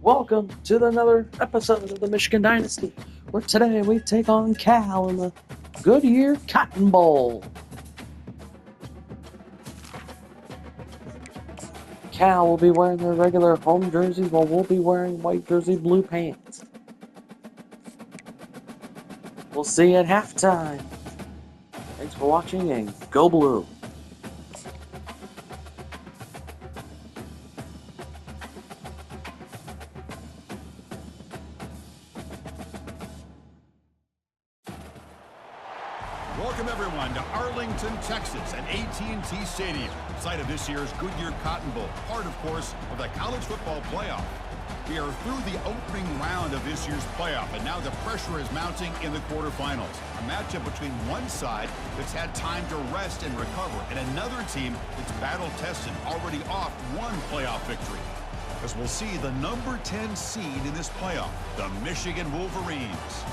Welcome to another episode of the Michigan Dynasty, where today we take on Cal in the Goodyear Cotton Bowl. Cal will be wearing their regular home jerseys while we'll be wearing white jersey, blue pants. We'll see you at halftime. Thanks for watching and go blue. Welcome everyone to Arlington, Texas at AT&T Stadium, site of this year's Goodyear Cotton Bowl, part of course of the college football playoff. We are through the opening round of this year's playoff, and now the pressure is mounting in the quarterfinals. A matchup between one side that's had time to rest and recover, and another team that's battle-tested, already off one playoff victory. As we'll see the number 10 seed in this playoff, the Michigan Wolverines,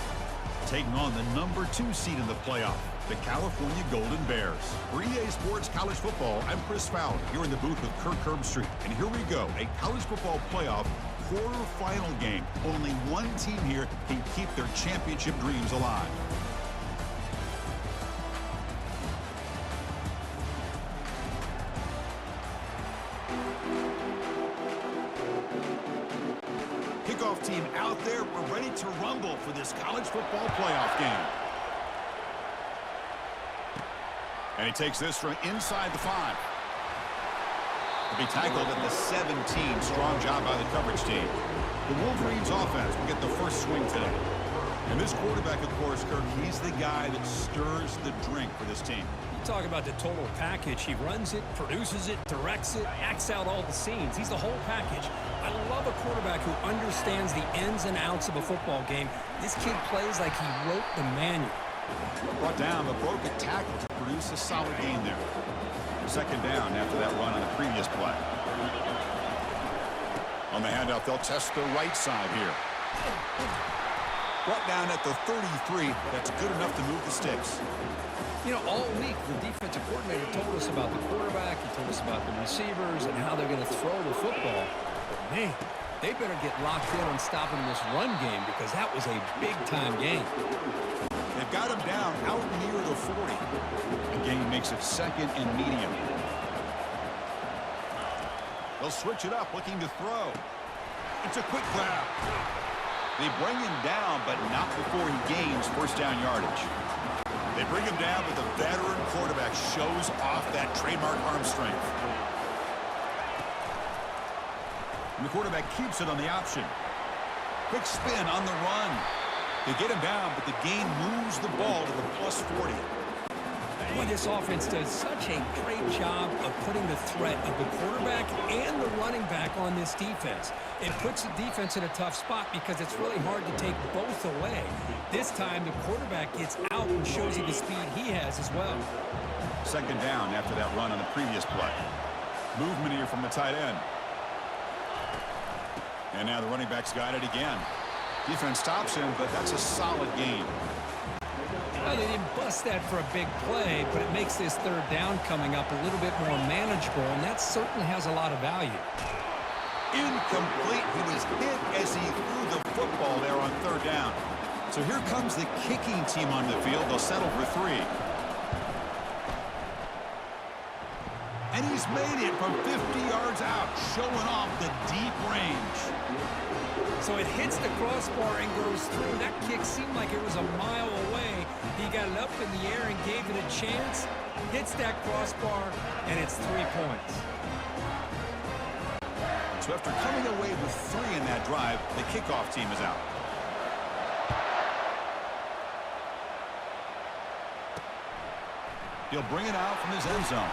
taking on the number 2 seed in the playoff, the California Golden Bears. For EA Sports College Football, I'm Chris Fowler, here in the booth with Kirk Herbstreit. And here we go, a college football playoff quarterfinal game. Only one team here can keep their championship dreams alive. Kickoff team out there. We're ready to rumble for this college football playoff game. And he takes this from inside the 5. He'll be tackled at the 17. Strong job by the coverage team. The Wolverines offense will get the first swing today. And this quarterback, of course, Kirk, he's the guy that stirs the drink for this team. You talk about the total package. He runs it, produces it, directs it, acts out all the scenes. He's the whole package. I love a quarterback who understands the ins and outs of a football game. This kid plays like he wrote the manual. Brought down, but broke a tackle to produce a solid gain there. Second down after that run on the previous play. On the handoff, they'll test the right side here. Brought down at the 33. That's good enough to move the sticks. You know, all week, the defensive coordinator told us about the quarterback. He told us about the receivers and how they're going to throw the football. But, man, they better get locked in on stopping this run game because that was a big-time game. They've got him down out near the 40. The game makes it second and medium. They'll switch it up, looking to throw. It's a quick grab. They bring him down, but not before he gains first down yardage. They bring him down, but the veteran quarterback shows off that trademark arm strength. And the quarterback keeps it on the option. Quick spin on the run. They get him down, but the gain moves the ball to the plus 40. Boy, this offense does such a great job of putting the threat of the quarterback and the running back on this defense. It puts the defense in a tough spot because it's really hard to take both away. This time, the quarterback gets out and shows you the speed he has as well. Second down after that run on the previous play. Movement here from the tight end. And now the running back's got it again. Defense stops him, but that's a solid gain. Well, they didn't bust that for a big play, but it makes this third down coming up a little bit more manageable, and that certainly has a lot of value. Incomplete. He was hit as he threw the football there on third down. So here comes the kicking team on the field. They'll settle for 3. And he's made it from 50 yards out, showing off the deep range. So it hits the crossbar and goes through. That kick seemed like it was a mile away. He got it up in the air and gave it a chance. Hits that crossbar, and it's 3 points. So after coming away with 3 in that drive, the kickoff team is out. He'll bring it out from his end zone.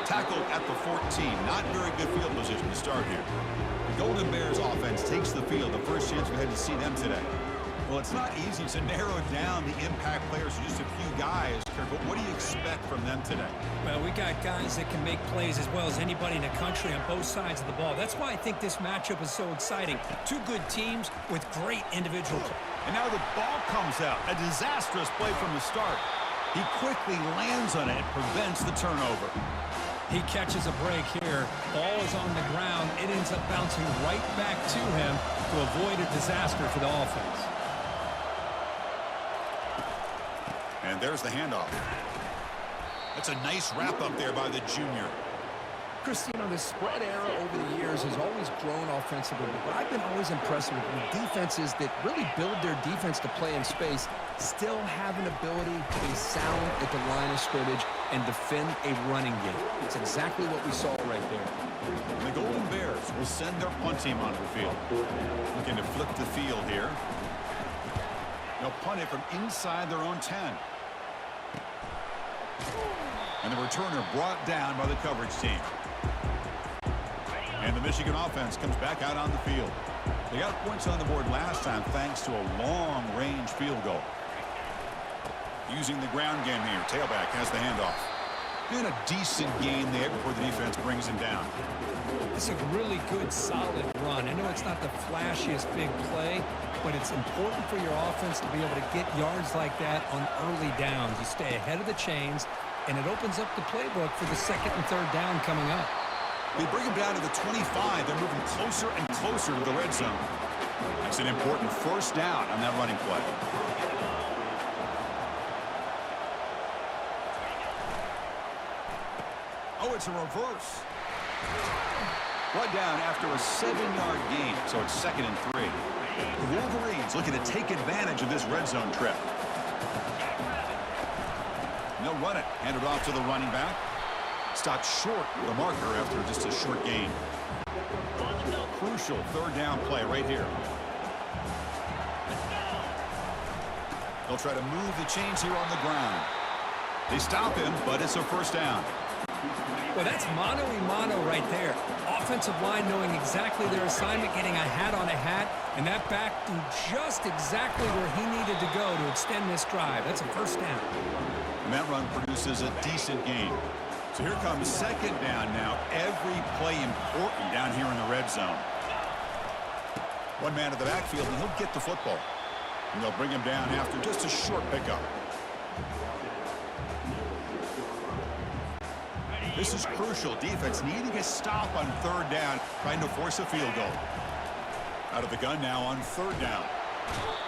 Tackled at the 14. Not very good field position to start here. The Golden Bears offense takes the field. The first chance we had to see them today. Well, it's not easy to narrow down the impact players to just a few guys, Kirk, but what do you expect from them today? Well, we got guys that can make plays as well as anybody in the country on both sides of the ball. That's why I think this matchup is so exciting. 2 good teams with great individual play. And now the ball comes out. A disastrous play from the start. He quickly lands on it and prevents the turnover. He catches a break here. Ball is on the ground. It ends up bouncing right back to him. to avoid a disaster for the offense. And there's the handoff. That's a nice wrap up there by the junior. Chris, you know, the spread era over the years has always grown offensively, but I've been always impressed with defenses that really build their defense to play in space, still have an ability to be sound at the line of scrimmage and defend a running game. It's exactly what we saw right there. The Golden Bears will send their punt team onto the field. Looking to flip the field here. They'll punt it from inside their own 10. And the returner brought down by the coverage team. And the Michigan offense comes back out on the field. They got points on the board last time thanks to a long-range field goal. Using the ground game here. Tailback has the handoff. And a decent gain there before the defense brings him down. It's a really good, solid run. I know it's not the flashiest big play, but it's important for your offense to be able to get yards like that on early downs. You stay ahead of the chains, and it opens up the playbook for the second and third down coming up. They bring him down to the 25. They're moving closer and closer to the red zone. That's an important first down on that running play. Oh, it's a reverse. Brought down after a 7-yard gain, so it's 2nd and 3. The Wolverines looking to take advantage of this red zone trip. And they'll run it. Hand it off to the running back. Stopped short of the marker after just a short gain. Crucial third down play right here. They'll try to move the chains here on the ground. They stop him, but it's a first down. Well, that's mano-a-mano right there. Offensive line knowing exactly their assignment, getting a hat on a hat, and that back to just exactly where he needed to go to extend this drive. That's a first down. And that run produces a decent gain. So here comes second down now. Every play important down here in the red zone. One man at the backfield, and he'll get the football. And they'll bring him down after just a short pickup. This is crucial. Defense needing a stop on third down, trying to force a field goal. Out of the gun now on third down.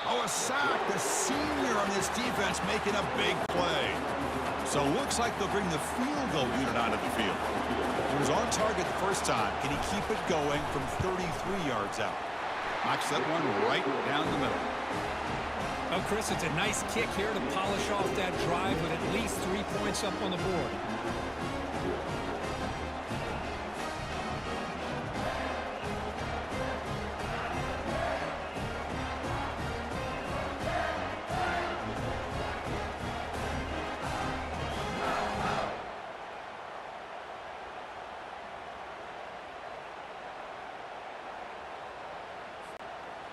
Oh, a sack. The senior on this defense making a big play. So looks like they'll bring the field goal unit onto the field. He was on target the first time. Can he keep it going from 33 yards out? Knocks that one right down the middle. Oh, Chris, it's a nice kick here to polish off that drive with at least 3 points up on the board.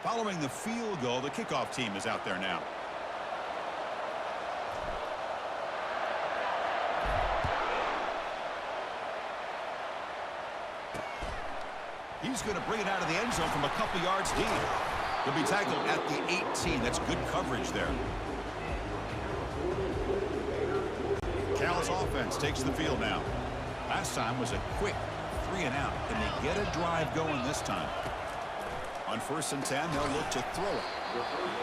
Following the field goal, the kickoff team is out there now. He's going to bring it out of the end zone from a couple yards deep. He'll be tackled at the 18. That's good coverage there. Cal's offense takes the field now. Last time was a quick 3 and out. Can they get a drive going this time? On 1st and 10, they'll look to throw it.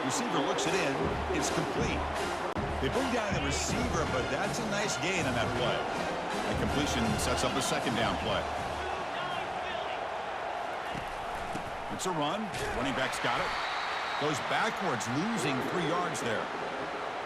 Receiver looks it in. It's complete. They bring down the receiver, but that's a nice gain on that play. That completion sets up a second down play. It's a run. Running back's got it. Goes backwards, losing 3 yards there.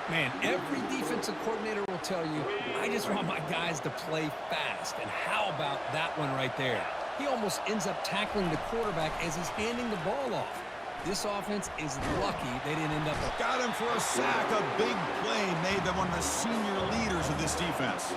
Man, every defensive coordinator will tell you, I just want my guys to play fast. And how about that one right there? He almost ends up tackling the quarterback as he's handing the ball off. This offense is lucky they didn't end up. Got him for a sack. A big play made by one of the senior leaders of this defense.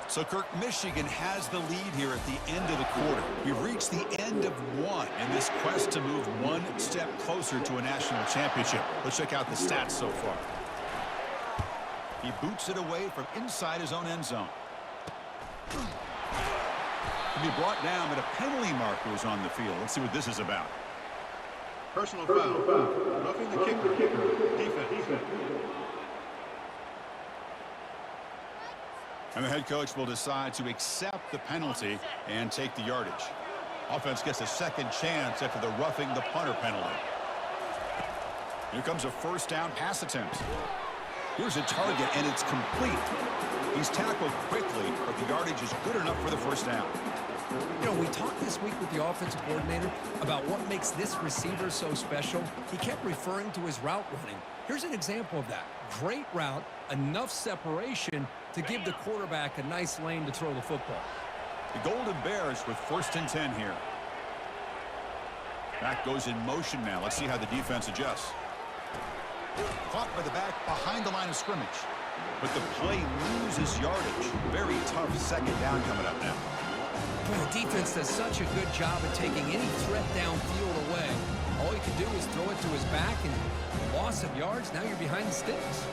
So, Kirk, Michigan has the lead here at the end of the quarter. We've reached the end of one in this quest to move one step closer to a national championship. Let's check out the stats so far. He boots it away from inside his own end zone. To be brought down, but a penalty marker is on the field. Let's see what this is about. Personal foul. Roughing the kicker. Defense. And the head coach will decide to accept the penalty and take the yardage. Offense gets a second chance after the roughing the punter penalty. Here comes a first down pass attempt. Here's a target, and it's complete. He's tackled quickly, but the yardage is good enough for the first down. You know, we talked this week with the offensive coordinator about what makes this receiver so special. He kept referring to his route running. Here's an example of that. Great route, enough separation to give the quarterback a nice lane to throw the football. The Golden Bears with 1st and 10 here. Back goes in motion now. Let's see how the defense adjusts. Caught by the back behind the line of scrimmage. But the play loses yardage. Very tough second down coming up now. Boy, the defense does such a good job of taking any threat downfield away. All he can do is throw it to his back, and loss of yards, now you're behind the sticks.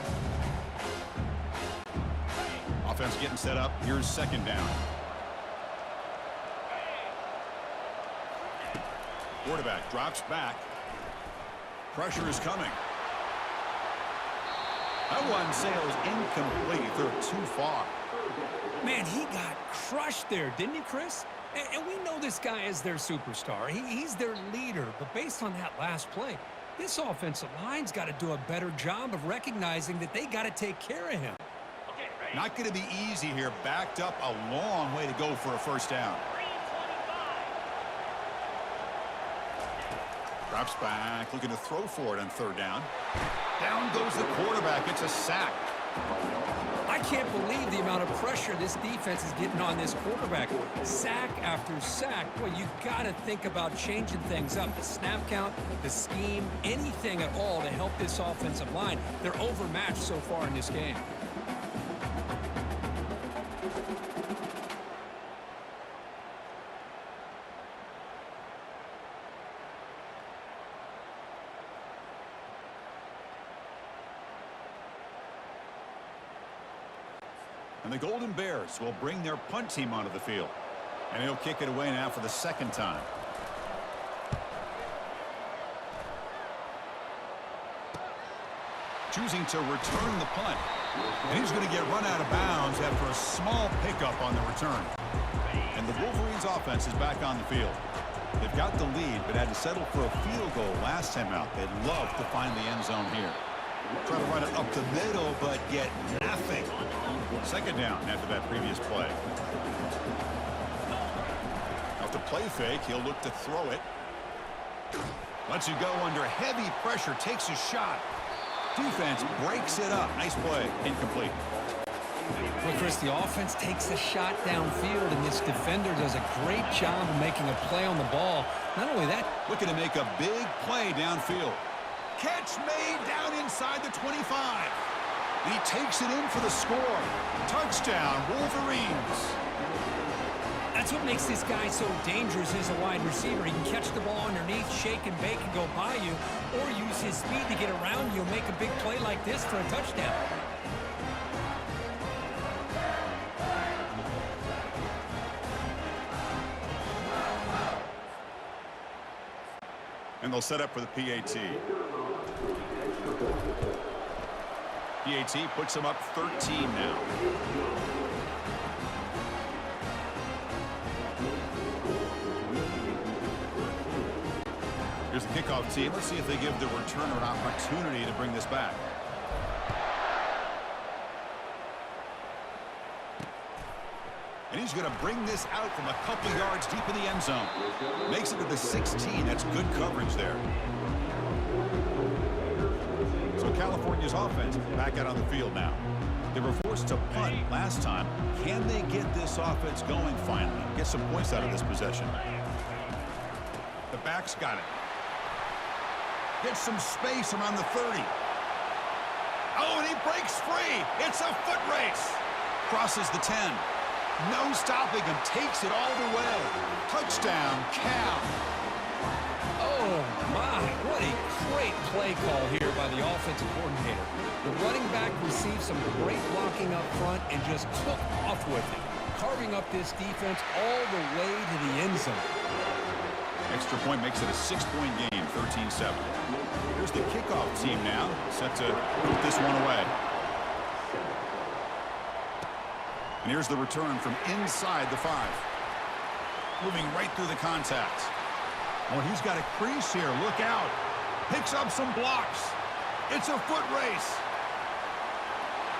Offense getting set up. Here's second down. Quarterback drops back. Pressure is coming. That one sails incomplete. They're too far. Man, he got crushed there, didn't he, Chris? And we know this guy is their superstar. He's their leader. But based on that last play, this offensive line's got to do a better job of recognizing that they got to take care of him. Not going to be easy here. Backed up a long way to go for a first down. Drops back, looking to throw for it on third down. Down goes the quarterback. It's a sack. I can't believe the amount of pressure this defense is getting on this quarterback. Sack after sack. Well, you got to think about changing things up. The snap count, the scheme, anything at all to help this offensive line. They're overmatched so far in this game. And the Golden Bears will bring their punt team onto the field. And he'll kick it away now for the second time. Choosing to return the punt. And he's going to get run out of bounds after a small pickup on the return. And the Wolverines offense is back on the field. They've got the lead, but had to settle for a field goal last time out. They'd love to find the end zone here. Try to run it up the middle, but get nothing. Second down after that previous play. Off the play fake, he'll look to throw it. Lets you go under heavy pressure, takes a shot. Defense breaks it up. Nice play. Incomplete. Well, Chris, the offense takes a shot downfield, and this defender does a great job of making a play on the ball. Not only that, looking to make a big play downfield. Catch made down inside the 25. He takes it in for the score. Touchdown, Wolverines. That's what makes this guy so dangerous as a wide receiver. He can catch the ball underneath, shake and bake and go by you, or use his speed to get around you and make a big play like this for a touchdown. And they'll set up for the PAT. PAT puts them up 13 now. Here's the kickoff team. Let's see if they give the returner an opportunity to bring this back. And he's going to bring this out from a couple yards deep in the end zone. Makes it to the 16. That's good coverage there. So California's offense back out on the field now. They were forced to punt last time. Can they get this offense going finally? Get some points out of this possession. The back's got it. Gets some space around the 30. Oh, and he breaks free. It's a foot race. Crosses the 10. No stopping him. Takes it all the way. Touchdown, Cal. Oh, my. What a great play call here by by the offensive coordinator. The running back received some great blocking up front and just took off with it, carving up this defense all the way to the end zone. Extra point makes it a 6-point game, 13-7. Here's the kickoff team now, set to put this one away. And here's the return from inside the 5. Moving right through the contact. Oh, he's got a crease here. Look out. Picks up some blocks. It's a foot race.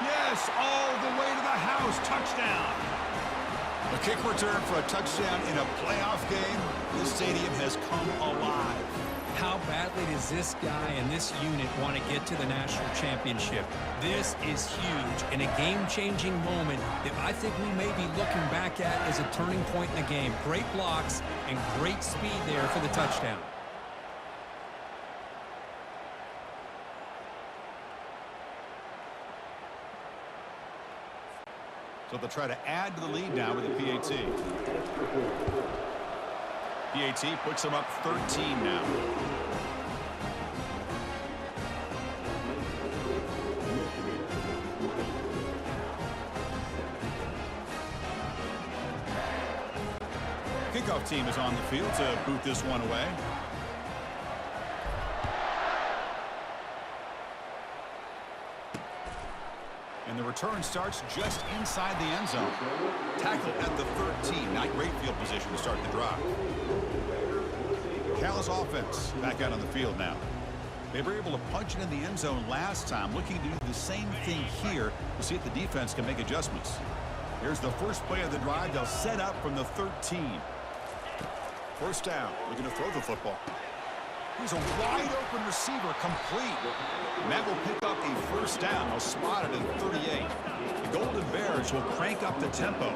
Yes, all the way to the house. Touchdown. A kick return for a touchdown in a playoff game. This stadium has come alive. How badly does this guy and this unit want to get to the national championship? This is huge and a game-changing moment that I think we may be looking back at as a turning point in the game. Great blocks and great speed there for the touchdown. So they'll try to add to the lead now with a PAT. PAT puts them up 13 now. Kickoff team is on the field to boot this one away. And the return starts just inside the end zone. Tackle at the 13. Not great field position to start the drive. Cal's offense back out on the field now. They were able to punch it in the end zone last time. Looking to do the same thing here to see if the defense can make adjustments. Here's the first play of the drive. They'll set up from the 13. First down. Looking to throw the football. He's a wide-open receiver, complete. And that will pick up a first down. They'll spot it at 38. The Golden Bears will crank up the tempo.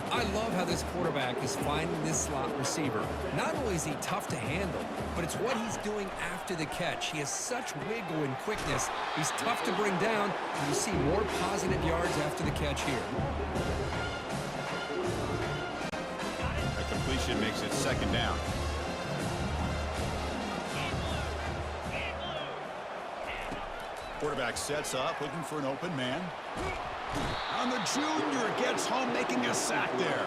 I love how this quarterback is finding this slot receiver. Not only is he tough to handle, but it's what he's doing after the catch. He has such wiggle and quickness. He's tough to bring down, and you see more positive yards after the catch here. A completion makes it second down. Quarterback sets up, looking for an open man. And the junior gets home, making a sack there.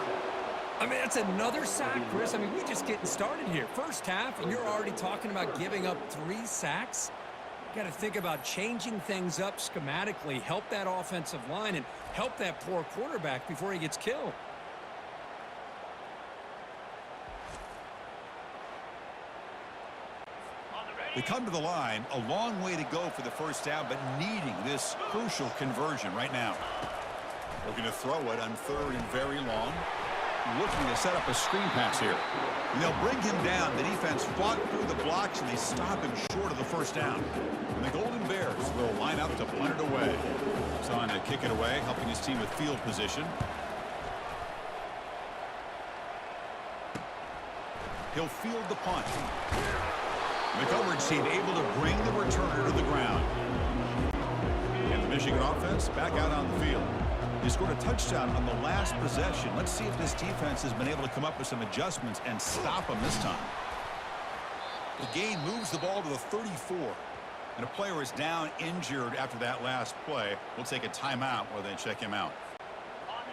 I mean, that's another sack, Chris. I mean, we're just getting started here. First half, and you're already talking about giving up 3 sacks. You got to think about changing things up schematically, help that offensive line, and help that poor quarterback before he gets killed. They come to the line, a long way to go for the first down, but needing this crucial conversion right now. Looking to throw it on 3rd and very long. Looking to set up a screen pass here. And they'll bring him down. The defense fought through the blocks, and they stop him short of the first down. And the Golden Bears will line up to punt it away. He's on to kick it away, helping his team with field position. He'll field the punt. The coverage team able to bring the returner to the ground. And the Michigan offense back out on the field. They scored a touchdown on the last possession. Let's see if this defense has been able to come up with some adjustments and stop them this time. The game moves the ball to the 34. And a player is down injured after that last play. We'll take a timeout while they check him out.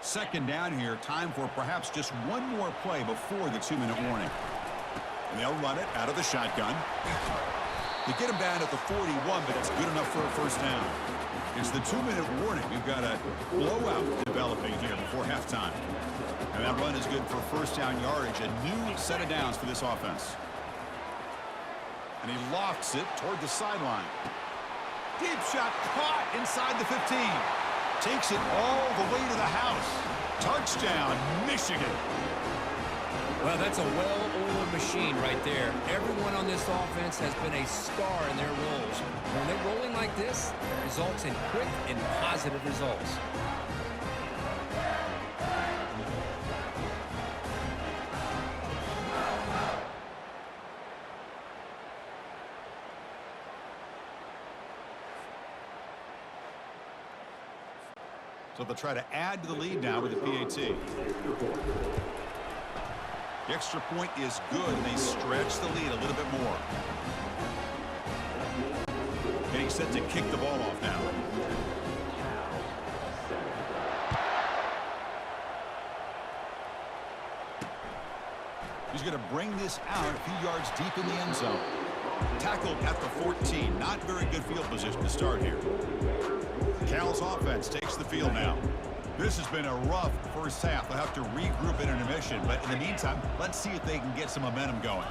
Second down here. Time for perhaps just one more play before the 2-minute warning. And they'll run it out of the shotgun. They get him down at the 41, but it's good enough for a first down. It's the 2-minute warning. We've got a blowout developing here before halftime. And that run is good for first down yardage. A new set of downs for this offense. And he lofts it toward the sideline. Deep shot caught inside the 15. Takes it all the way to the house. Touchdown, Michigan. Well, that's a well-oiled machine right there. Everyone on this offense has been a star in their roles. When they're rolling like this, it results in quick and positive results. So they'll try to add to the lead now with the PAT. The extra point is good, and they stretch the lead a little bit more. And getting set to kick the ball off now. He's going to bring this out a few yards deep in the end zone. Tackled at the 14. Not very good field position to start here. Cal's offense takes the field now. This has been a rough first half. They'll have to regroup in intermission, but in the meantime, let's see if they can get some momentum going.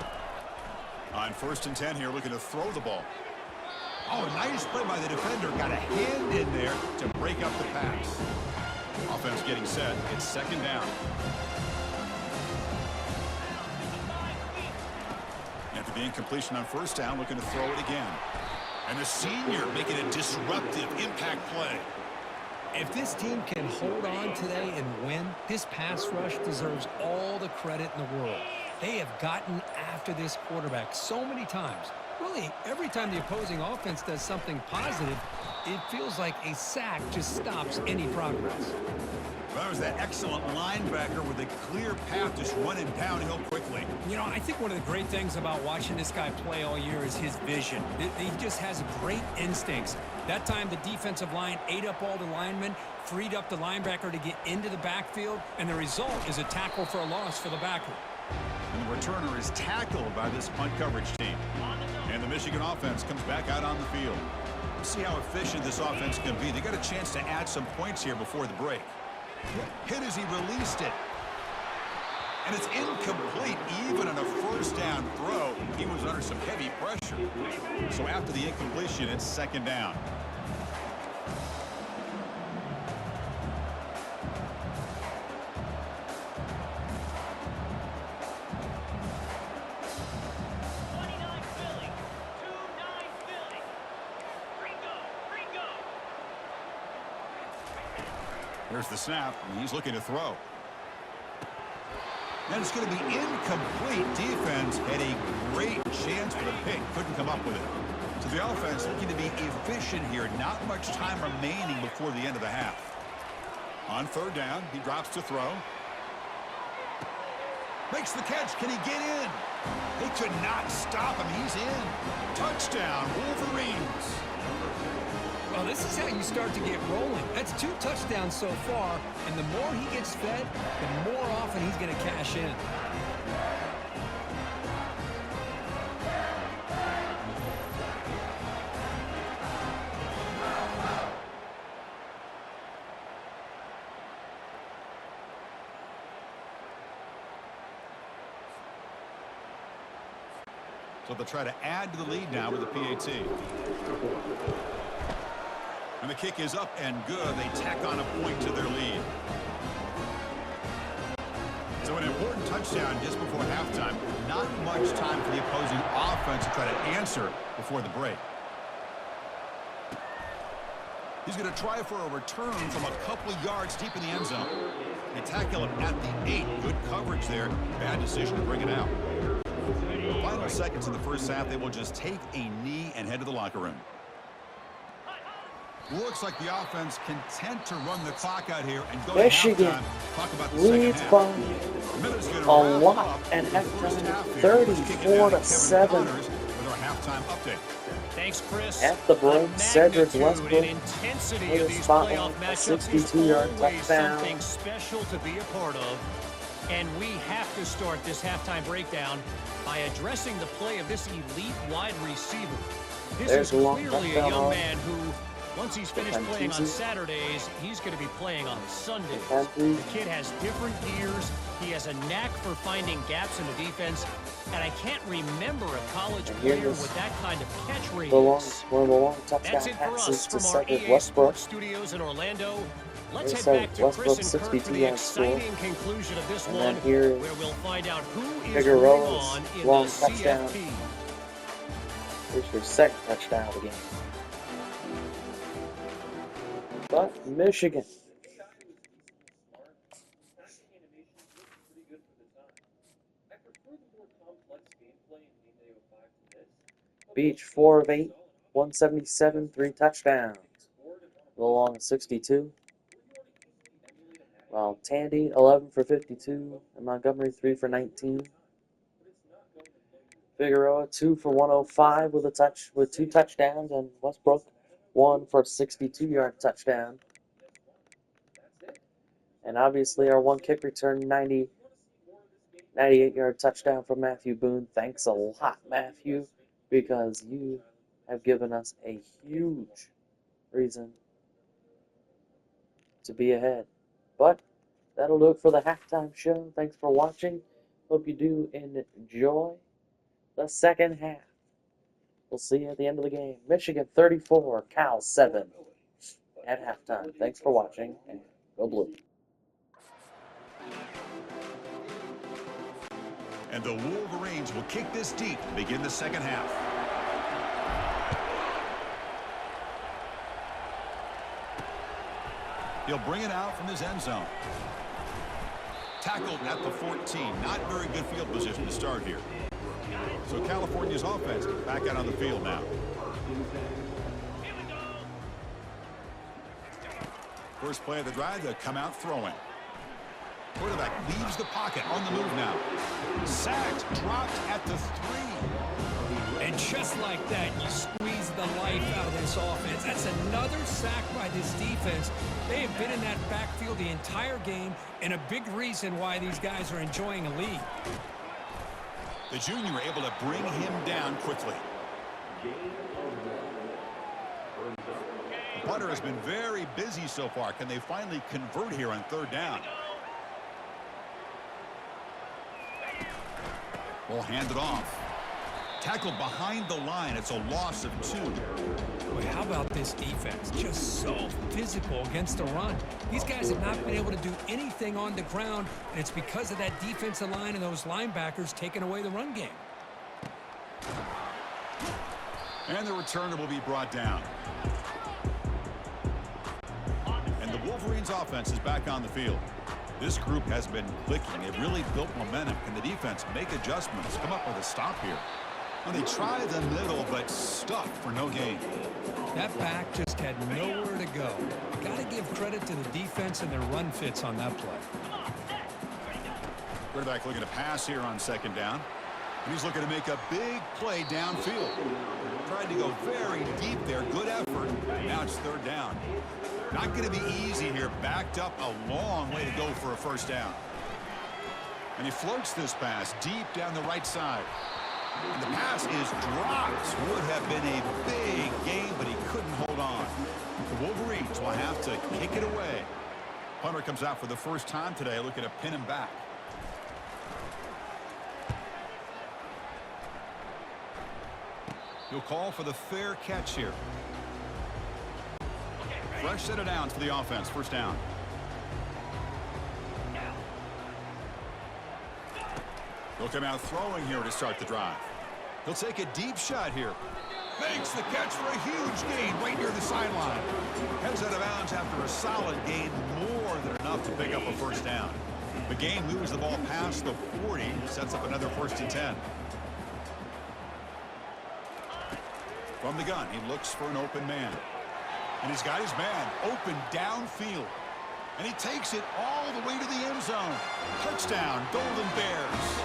On 1st and 10 here, looking to throw the ball. Oh, nice play by the defender. Got a hand in there to break up the pass. Offense getting set. It's 2nd down. After the incompletion on 1st down, looking to throw it again. And the senior making a disruptive impact play. If this team can hold on today and win, this pass rush deserves all the credit in the world. They have gotten after this quarterback so many times. Really, every time the opposing offense does something positive, it feels like a sack just stops any progress. That was that excellent linebacker with a clear path just running downhill quickly. You know, I think one of the great things about watching this guy play all year is his vision. He just has great instincts. That time the defensive line ate up all the linemen, freed up the linebacker to get into the backfield, and the result is a tackle for a loss for the backer. And the returner is tackled by this punt coverage team. And the Michigan offense comes back out on the field. Let's see how efficient this offense can be. They got a chance to add some points here before the break. Hit as he released it. And it's incomplete. Even on a 1st down throw, he was under some heavy pressure. So after the incompletion, it's 2nd down. Here's the snap, and he's looking to throw. And it's going to be incomplete. Defense had a great chance for the pick. Couldn't come up with it. So the offense looking to be efficient here. Not much time remaining before the end of the half. On 3rd down, he drops to throw. Makes the catch. Can he get in? They could not stop him. He's in. Touchdown, Wolverines. Well, this is how you start to get rolling. That's 2 touchdowns so far, and the more he gets fed, the more often he's going to cash in. So they'll try to add to the lead now with the PAT. And the kick is up and good. They tack on a point to their lead. So an important touchdown just before halftime. Not much time for the opposing offense to try to answer before the break. He's going to try for a return from a couple of yards deep in the end zone. They tackle him at the 8. Good coverage there. Bad decision to bring it out. Final seconds in the first half. They will just take a knee and head to the locker room. Looks like the offense content to run the clock out here and go Michigan to halftime. Talk about the leads second by half. a lot and halftime 34-7. With our halftime update. Thanks, Chris. At the break, Cedric Westbrook and intensity with of a these spotlight, playoff a matchups is 62-yard always touchdown. something special to be a part of. And we have to start this halftime breakdown by addressing the play of this elite wide receiver. This There's is a long clearly a touchdown young on. man who, once he's finished playing on Saturdays, he's going to be playing on Sundays. The kid has different gears. He has a knack for finding gaps in the defense. And I can't remember a college player with that kind of catch radius. One of the long touchdown That's it for passes us to from our Cedric EA Westbrook. Sports Studios in Orlando. Let's There's head back to Westbrook, Chris and Kirk for the 62-yard score. exciting conclusion of this And one, then here where we'll find out who is Figueroa's moving on in long the touchdown. CFP. Here's their 2nd touchdown of the game. But Michigan. Beach 4 of 8, 177, 3 touchdowns. A little long 62. While Tandy 11 for 52 and Montgomery 3 for 19. Figueroa 2 for 105 with 2 touchdowns, and Westbrook 1 for a 62-yard touchdown. And obviously our one kick return 98-yard touchdown from Matthew Boone. Thanks a lot, Matthew, because you have given us a huge reason to be ahead. But that'll do it for the halftime show. Thanks for watching. Hope you do enjoy the second half. We'll see you at the end of the game. Michigan 34, Cal 7 at halftime. Thanks for watching, and go Blue. And the Wolverines will kick this deep to begin the second half. He'll bring it out from his end zone. Tackled at the 14. Not very good field position to start here. So California's offense back out on the field now. First play of the drive, they'll come out throwing. Quarterback leaves the pocket on the move now. Sacked, dropped at the 3. And just like that, you squeeze the life out of this offense. That's another sack by this defense. They have been in that backfield the entire game, and a big reason why these guys are enjoying a lead. The junior able to bring him down quickly. The punter has been very busy so far. Can they finally convert here on third down? Ball handed off. Tackled behind the line. It's a loss of 2. Boy, how about this defense? Just so physical against the run. These guys have not been able to do anything on the ground, and it's because of that defensive line and those linebackers taking away the run game. And the returner will be brought down. And the Wolverines offense is back on the field. This group has been clicking. They've really built momentum. Can the defense make adjustments? Come up with a stop here. Well, they try the middle, but stuck for no gain. That back just had nowhere to go. Got to give credit to the defense and their run fits on that play. Quarterback looking to pass here on second down. And he's looking to make a big play downfield. Tried to go very deep there. Good effort. Now it's third down. Not going to be easy here. Backed up a long way to go for a first down. And he floats this pass deep down the right side. And the pass is dropped. Would have been a big game, but he couldn't hold on. The Wolverines will have to kick it away. Punter comes out for the first time today, looking to pin him back. He'll call for the fair catch here. Fresh set of downs for the offense. First down. He'll come out throwing here to start the drive. He'll take a deep shot here. Makes the catch for a huge gain right near the sideline. Heads out of bounds after a solid gain, more than enough to pick up a first down. The game moves the ball past the 40, sets up another 1st and 10. From the gun, he looks for an open man. And he's got his man open downfield. And he takes it all the way to the end zone. Touchdown, Golden Bears.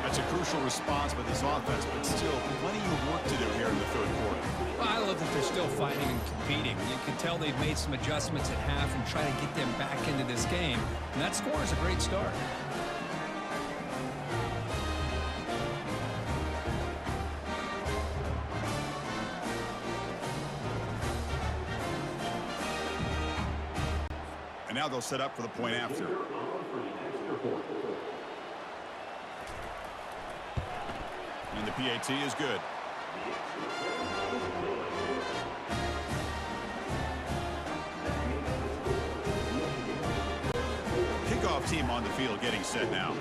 That's a crucial response by this offense, but still plenty of work to do here in the third quarter. Well, I love that they're still fighting and competing. You can tell they've made some adjustments at half and try to get them back into this game. And that score is a great start. And now they'll set up for the point after. And the PAT is good. Kickoff team on the field getting set now.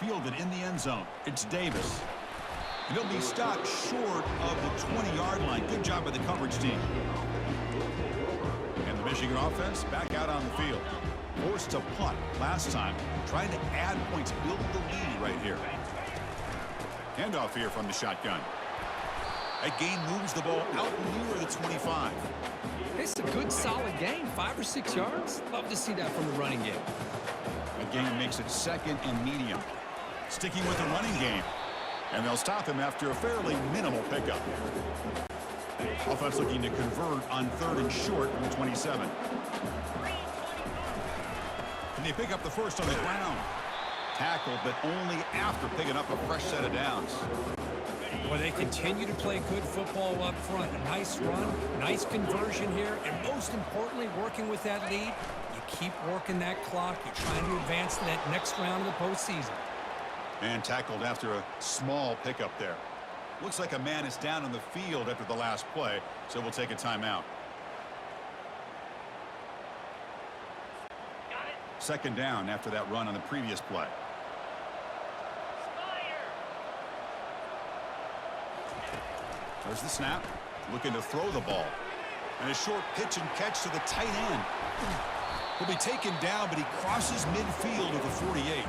Fielded in the end zone. It's Davis. And he'll be stopped short of the 20-yard line. Good job by the coverage team. And the Michigan offense back out on the field. Forced to punt last time. Trying to add points, build the lead right here. Handoff here from the shotgun. That gain moves the ball out near the 25. It's a good, solid gain, 5 or 6 yards. Love to see that from the running game. The gain makes it 2nd and medium. Sticking with the running game. And they'll stop him after a fairly minimal pickup. Offense looking to convert on 3rd and short from the 27. Can they pick up the first on the ground? Tackled, but only after picking up a fresh set of downs. Well, they continue to play good football up front. A nice run, nice conversion here, and most importantly, working with that lead. You keep working that clock. You're trying to advance to that next round of the postseason. And tackled after a small pickup there. Looks like a man is down on the field after the last play, so we'll take a timeout. 2nd down after that run on the previous play. There's the snap. Looking to throw the ball. And a short pitch and catch to the tight end. He'll be taken down, but he crosses midfield at the 48.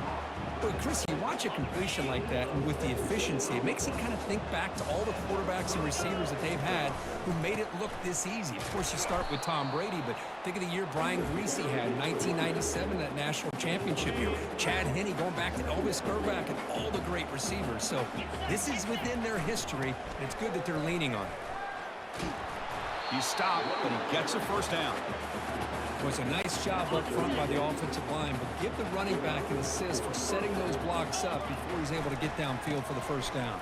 But Chris, you watch a completion like that, and with the efficiency, it makes you kind of think back to all the quarterbacks and receivers that they've had who made it look this easy. Of course, you start with Tom Brady, but think of the year Brian Grease had in 1997, that national championship year. Chad Henne going back to Elvis Grbac and all the great receivers. So this is within their history, and it's good that they're leaning on it. He's stopped, but he gets a first down. It was a nice job up front by the offensive line, but give the running back an assist for setting those blocks up before he's able to get downfield for the first down.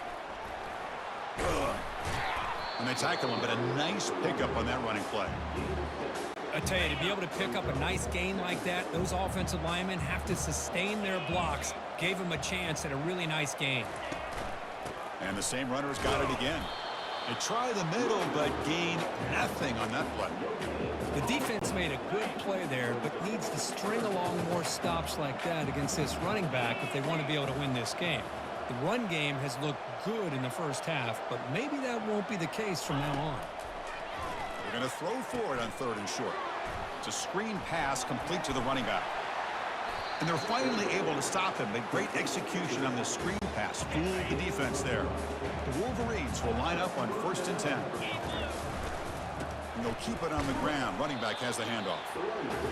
And they tackle him, but a nice pickup on that running play. I tell you, to be able to pick up a nice gain like that, those offensive linemen have to sustain their blocks. Gave him a chance at a really nice gain. And the same runner's got it again. They try the middle, but gain nothing on that play. The defense made a good play there, but needs to string along more stops like that against this running back if they want to be able to win this game. The run game has looked good in the first half, but maybe that won't be the case from now on. They're going to throw for it on 3rd and short. It's a screen pass complete to the running back. And they're finally able to stop him. But great execution on the screen pass. Fooled the defense there. The Wolverines will line up on 1st and 10. And they'll keep it on the ground. Running back has the handoff.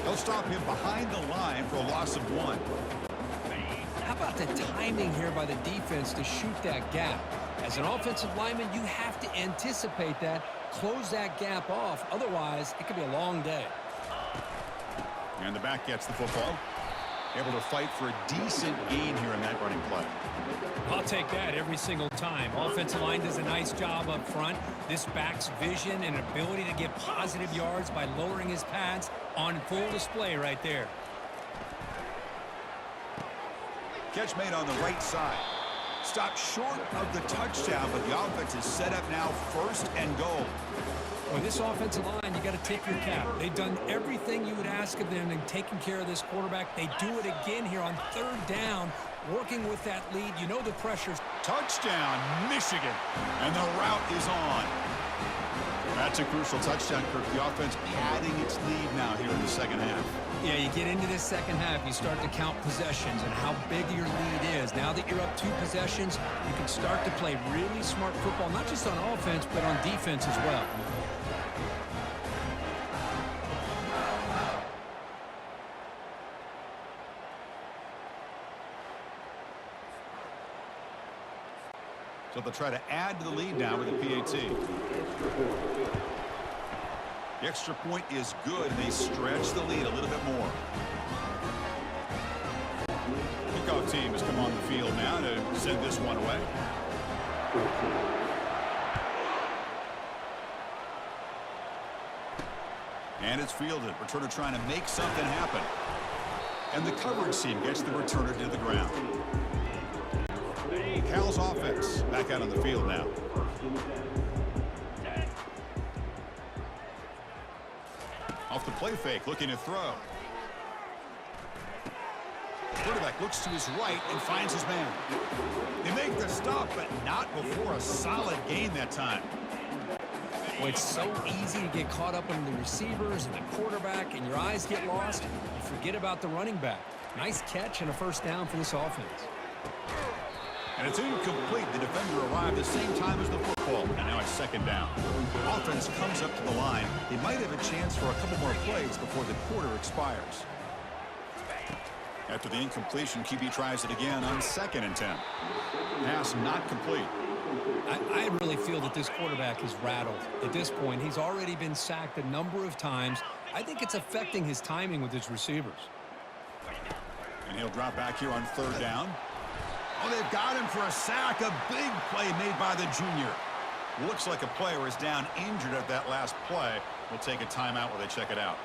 They'll stop him behind the line for a loss of 1. How about the timing here by the defense to shoot that gap? As an offensive lineman, you have to anticipate that, close that gap off. Otherwise, it could be a long day. And the back gets the football. Able to fight for a decent gain here in that running play. I'll take that every single time. Offensive line does a nice job up front. This back's vision and ability to get positive yards by lowering his pads on full display right there. Catch made on the right side. Stopped short of the touchdown, but the offense is set up now 1st and goal. With this offensive line, you got to tip your cap. They've done everything you would ask of them in taking care of this quarterback. They do it again here on 3rd down, working with that lead. You know the pressure's. Touchdown, Michigan. And the route is on. That's a crucial touchdown, Kirk. The offense padding its lead now here in the 2nd half. Yeah, you get into this 2nd half, you start to count possessions and how big your lead is. Now that you're up 2 possessions, you can start to play really smart football, not just on offense, but on defense as well. So they'll try to add to the lead now with a PAT. The extra point is good, and they stretch the lead a little bit more. Kickoff team has come on the field now to send this one away. And it's fielded. Returner trying to make something happen. And the coverage team gets the returner to the ground. Cal's offense back out on the field now. Off the play fake, looking to throw. Quarterback looks to his right and finds his man. They make the stop, but not before a solid gain that time. Well, it's so easy to get caught up on the receivers and the quarterback, and your eyes get lost. You forget about the running back. Nice catch and a first down for this offense. And it's incomplete. The defender arrived the same time as the football. And now it's second down. Offense comes up to the line. They might have a chance for a couple more plays before the quarter expires. After the incompletion, QB tries it again on 2nd and 10. Pass not complete. I really feel that this quarterback is rattled. At this point, he's already been sacked a number of times. I think it's affecting his timing with his receivers. And he'll drop back here on 3rd down. Oh, they've got him for a sack. A big play made by the junior. Looks like a player is down injured at that last play. We'll take a timeout while they check it out.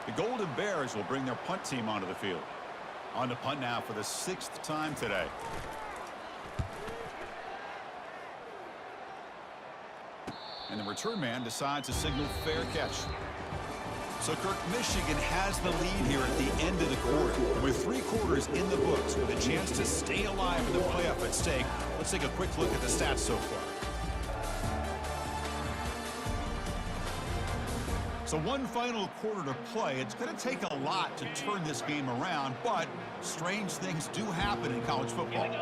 The Golden Bears will bring their punt team onto the field. On to punt now for the 6th time today. And the return man decides to signal fair catch. So, Kirk, Michigan has the lead here at the end of the quarter. With 3 quarters in the books with a chance to stay alive in the playoff at stake, let's take a quick look at the stats so far. So one final quarter to play. It's going to take a lot to turn this game around, but strange things do happen in college football.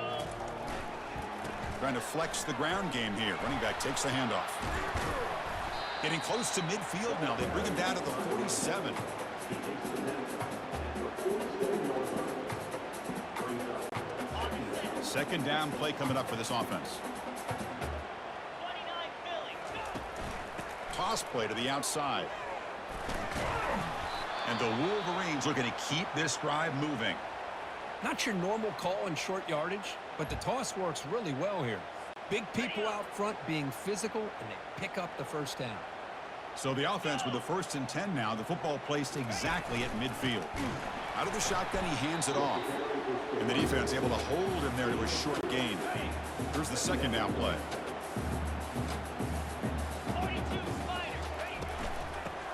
Trying to flex the ground game here. Running back takes the handoff. Getting close to midfield now. They bring him down to the 47. Second down play coming up for this offense. Toss play to the outside. And the Wolverines looking to keep this drive moving. Not your normal call in short yardage, but the toss works really well here. Big people out front being physical, and they pick up the first down. So the offense with the 1st and 10 now. The football placed exactly at midfield. Out of the shotgun, he hands it off. And the defense able to hold him there to a short gain. Here's the 2nd down play.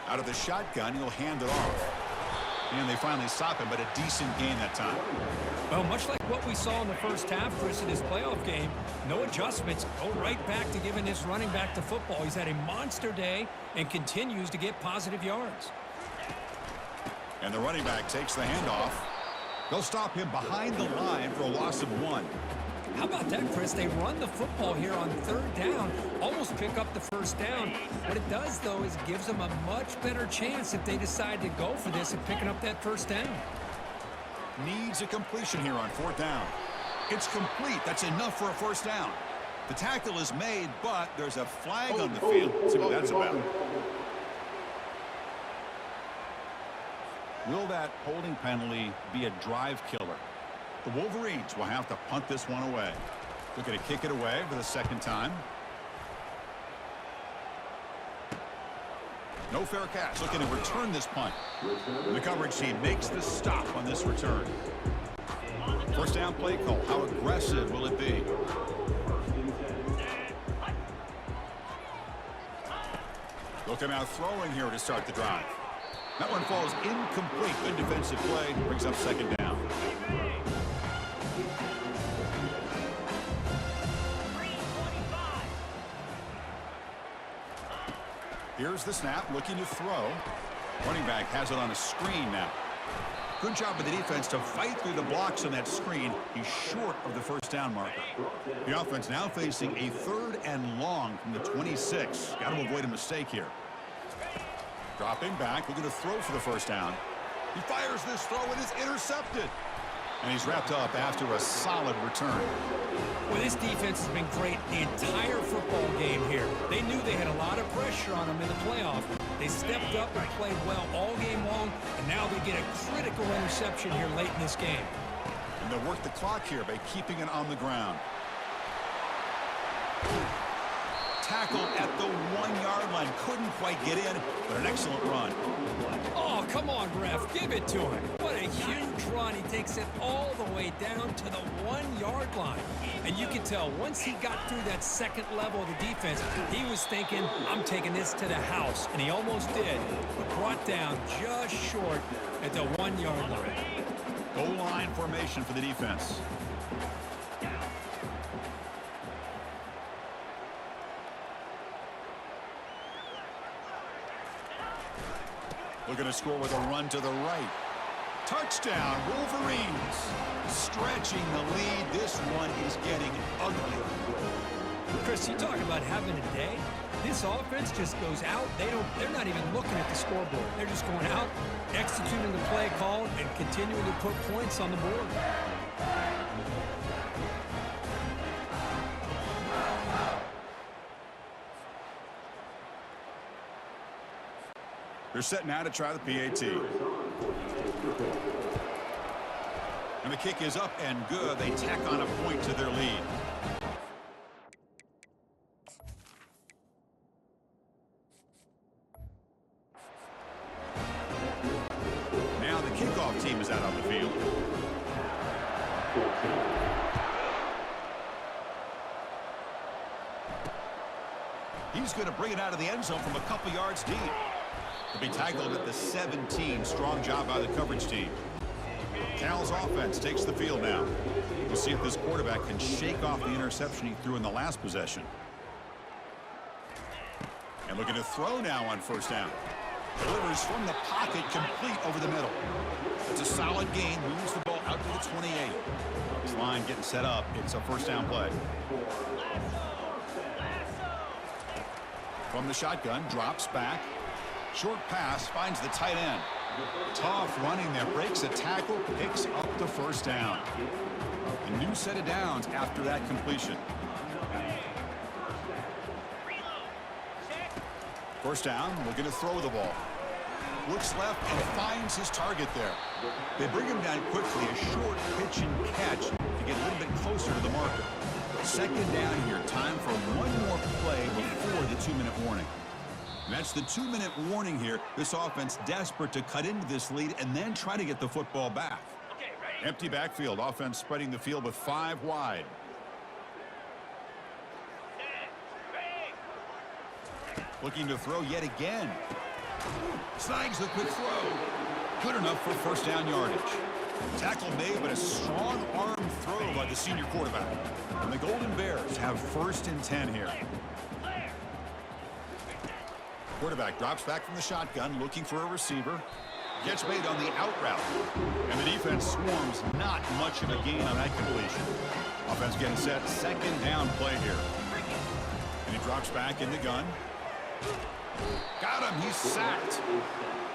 Out of the shotgun, he'll hand it off. And they finally stop him, but a decent gain that time. Well, much like what we saw in the first half, Chris, in his playoff game, no adjustments, go right back to giving his running back the football. He's had a monster day and continues to get positive yards. And the running back takes the handoff. They'll stop him behind the line for a loss of 1. How about that, Chris? They run the football here on 3rd down, almost pick up the first down. What it does, though, is gives them a much better chance if they decide to go for this and picking up that first down. Needs a completion here on 4th down. It's complete. That's enough for a first down. The tackle is made, but there's a flag on the field. Let's see what that's about. Will that holding penalty be a drive killer? The Wolverines will have to punt this one away. Looking to kick it away for the 2nd time. No fair catch. Looking to return this punt. The coverage team makes the stop on this return. First down play call. How aggressive will it be? They'll come out throwing here to start the drive. That one falls incomplete. Good defensive play. Brings up 2nd down. Here's the snap, looking to throw. Running back has it on a screen now. Good job by the defense to fight through the blocks on that screen. He's short of the first down marker. The offense now facing a 3rd and long from the 26. Got to avoid a mistake here. Dropping back, looking to throw for the first down. He fires this throw and is intercepted. And he's wrapped up after a solid return. Well, this defense has been great the entire football game here. They knew they had a lot of pressure on them in the playoff. They stepped up and played well all game long, and now they get a critical interception here late in this game. And they'll work the clock here by keeping it on the ground. Tackle at the 1-yard line. Couldn't quite get in, but an excellent run. Oh, come on, ref. Give it to him. What a huge run. He takes it all the way down to the 1-yard line. And you can tell once he got through that 2nd level of the defense, he was thinking, I'm taking this to the house. And he almost did, but brought down just short at the 1-yard line. Goal line formation for the defense. Looking to score with a run to the right. Touchdown, Wolverines. Stretching the lead. This one is getting ugly. Chris, you talk about having a day. This offense just goes out. They're not even looking at the scoreboard. They're just going out, executing the play call, and continuing to put points on the board. They're set now to try the PAT. And the kick is up and good. They tack on a point to their lead. Now the kickoff team is out on the field. He's going to bring it out of the end zone from a couple yards deep. To be tackled at the 17. Strong job by the coverage team. Cal's offense takes the field now. We'll see if this quarterback can shake off the interception he threw in the last possession. And looking to throw now on first down. Delivers from the pocket, complete over the middle. It's a solid gain. Moves the ball out to the 28. This line getting set up. It's a first down play. From the shotgun, drops back. Short pass, finds the tight end. Tough running there, breaks a tackle, picks up the first down. A new set of downs after that completion. First down, looking to throw the ball. Looks left and finds his target there. They bring him down quickly, a short pitch and catch to get a little bit closer to the marker. Second down here, time for one more play before the 2-minute warning. And that's the 2-minute warning here. This offense desperate to cut into this lead and then try to get the football back. Empty backfield. Offense spreading the field with 5 wide. Looking to throw yet again. Snags the quick throw. Good enough for first down yardage. Tackle made, but a strong arm throw by the senior quarterback. And the Golden Bears have first and 10 here. Quarterback drops back from the shotgun, looking for a receiver. Gets made on the out route. And the defense swarms. Not much of a gain on that completion. Offense getting set. Second down play here. And he drops back in the gun. Got him. He's sacked.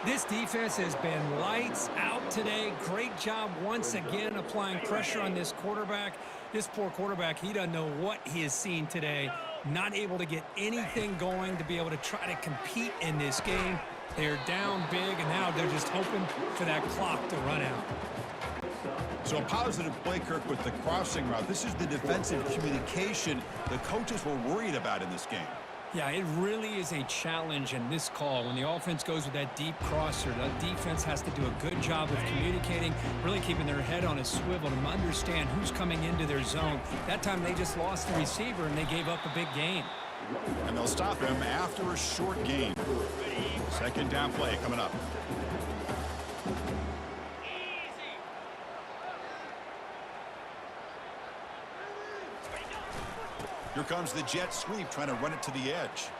This defense has been lights out today. Great job once again applying pressure on this quarterback. This poor quarterback, he doesn't know what he has seen today. Not able to get anything going to be able to try to compete in this game. They're down big, and now they're just hoping for that clock to run out. So a positive play, Kirk, with the crossing route. This is the defensive communication the coaches were worried about in this game. Yeah, it really is a challenge in this call. When the offense goes with that deep crosser, the defense has to do a good job of communicating, really keeping their head on a swivel to understand who's coming into their zone. That time they just lost the receiver and they gave up a big gain. And they'll stop him after a short gain. Second down play coming up. Here comes the jet sweep, trying to run it to the edge.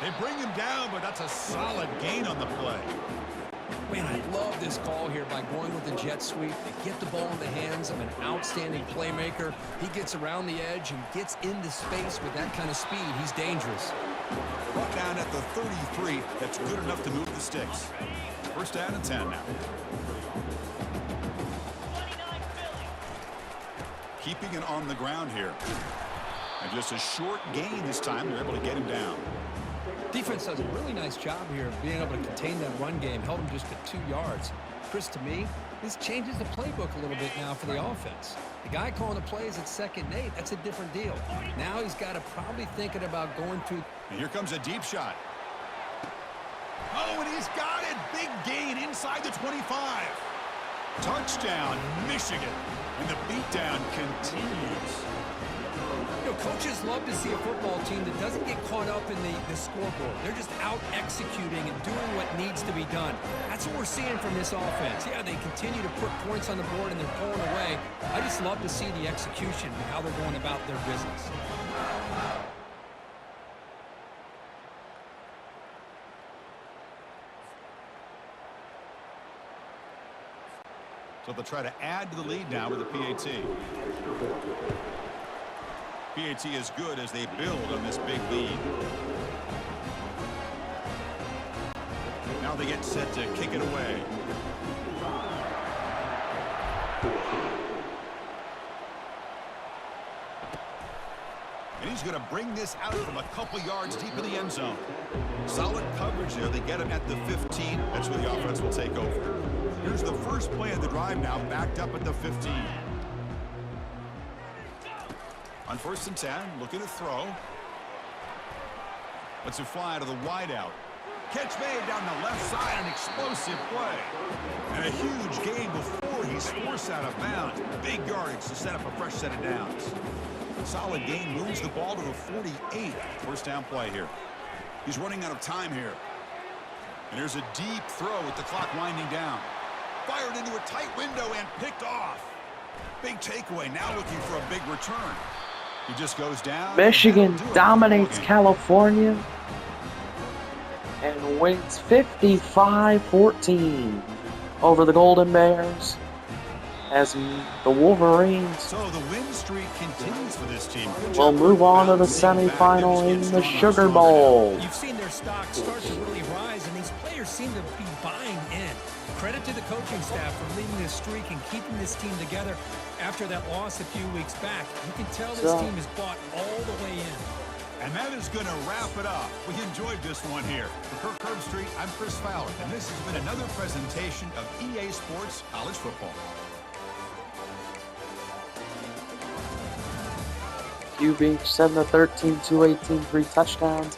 They bring him down, but that's a solid gain on the play. Man, I love this call here by going with the jet sweep. They get the ball in the hands of an outstanding playmaker. He gets around the edge and gets into space with that kind of speed. He's dangerous. Brought down at the 33. That's good enough to move the sticks. First down and 10 now. Keeping it on the ground here. And just a short gain this time. They're able to get him down. Defense does a really nice job here of being able to contain that run game, held him just at 2 yards. Chris, to me, this changes the playbook a little bit now for the offense. The guy calling the plays at 2nd and 8, that's a different deal. Now he's got to probably thinking about going through. And here comes a deep shot. Oh, and he's got it. Big gain inside the 25. Touchdown, Michigan. And the beatdown continues. You know, coaches love to see a football team that doesn't get caught up in the scoreboard. They're just out executing and doing what needs to be done. That's what we're seeing from this offense. Yeah, they continue to put points on the board and they're pulling away. I just love to see the execution and how they're going about their business. So they'll try to add to the lead now with the PAT. PAT is good as they build on this big lead. Now they get set to kick it away. And he's going to bring this out from a couple yards deep in the end zone. Solid coverage there. They get him at the 15. That's where the offense will take over. Here's the first play of the drive now, backed up at the 15. On 1st and 10, looking to throw. Lets it fly to the wideout. Catch made down the left side, an explosive play. And a huge gain before he's forced out of bounds. Big yardage to set up a fresh set of downs. Solid gain, moves the ball to the 48. First down play here. He's running out of time here. And there's a deep throw with the clock winding down. Fired into a tight window and picked off. Big takeaway, now looking for a big return. He just goes down. Michigan dominates California and wins 55-14 over the Golden Bears as the Wolverines so the win streak continues for this team. will move on to the semifinal in the Sugar Bowl. You've seen their stock start to really rise, and these players seem to be buying in. Credit to the coaching staff for leading this streak and keeping this team together after that loss a few weeks back. You can tell this team is bought all the way in. And that is going to wrap it up. We enjoyed this one here. For Kirk Herbstreit, I'm Chris Fowler, and this has been another presentation of EA Sports College Football. QB 7-13, 218, 3 touchdowns,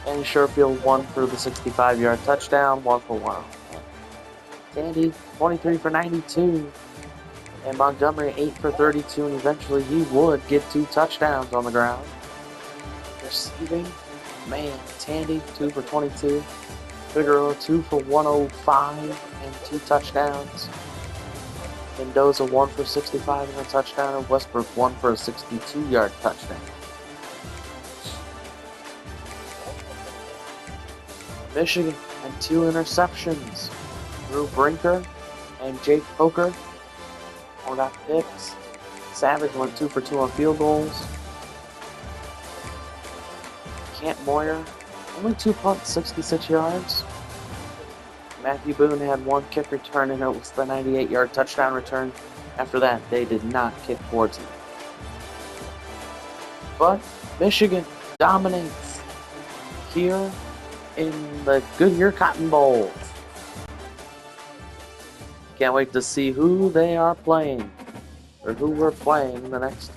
and Sherfield 1 for the 65-yard touchdown, 1 for 1. Tandy 23 for 92, and Montgomery 8 for 32, and eventually he would get 2 touchdowns on the ground. Receiving, man, Tandy 2 for 22, Figueroa 2 for 105 and 2 touchdowns. Mendoza 1 for 65 and a touchdown, and Westbrook 1 for a 62-yard touchdown. Michigan had 2 interceptions. Drew Brinker and Jake Coker all got picks. Savage went 2 for 2 on field goals. Kent Moyer, only 2 punts, 66 yards. Matthew Boone had 1 kick return, and it was the 98-yard touchdown return. After that, they did not kick towards him. But Michigan dominates here in the Goodyear Cotton Bowl. Can't wait to see who they are playing, or who we're playing the next.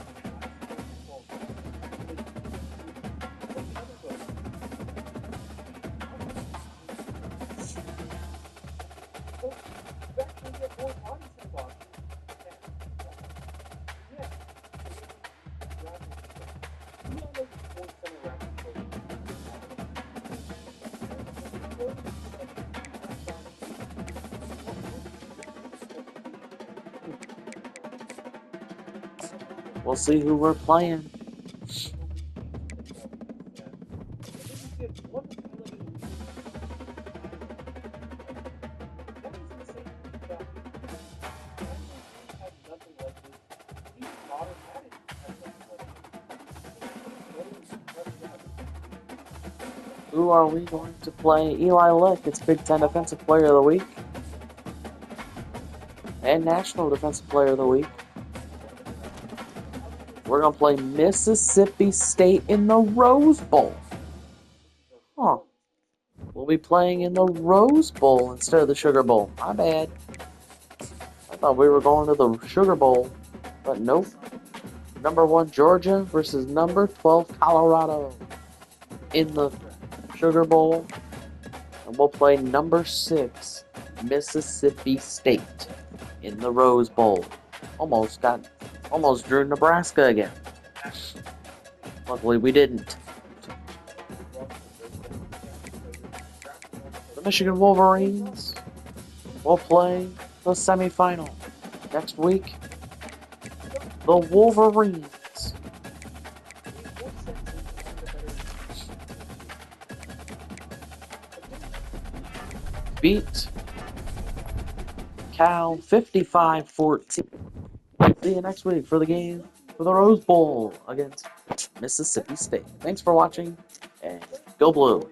We'll see who we're playing. Who are we going to play? Eli Lick, it's Big Ten Defensive Player of the Week and National Defensive Player of the Week. We're going to play Mississippi State in the Rose Bowl. Huh. We'll be playing in the Rose Bowl instead of the Sugar Bowl. My bad. I thought we were going to the Sugar Bowl, but nope. Number 1 Georgia versus number 12 Colorado in the Sugar Bowl. And we'll play number 6 Mississippi State in the Rose Bowl. Almost drew Nebraska again. Luckily we didn't. The Michigan Wolverines will play the semifinal next week. The Wolverines beat Cal 55-14. See you next week for the game for the Rose Bowl against Mississippi State. Thanks for watching, and go Blue.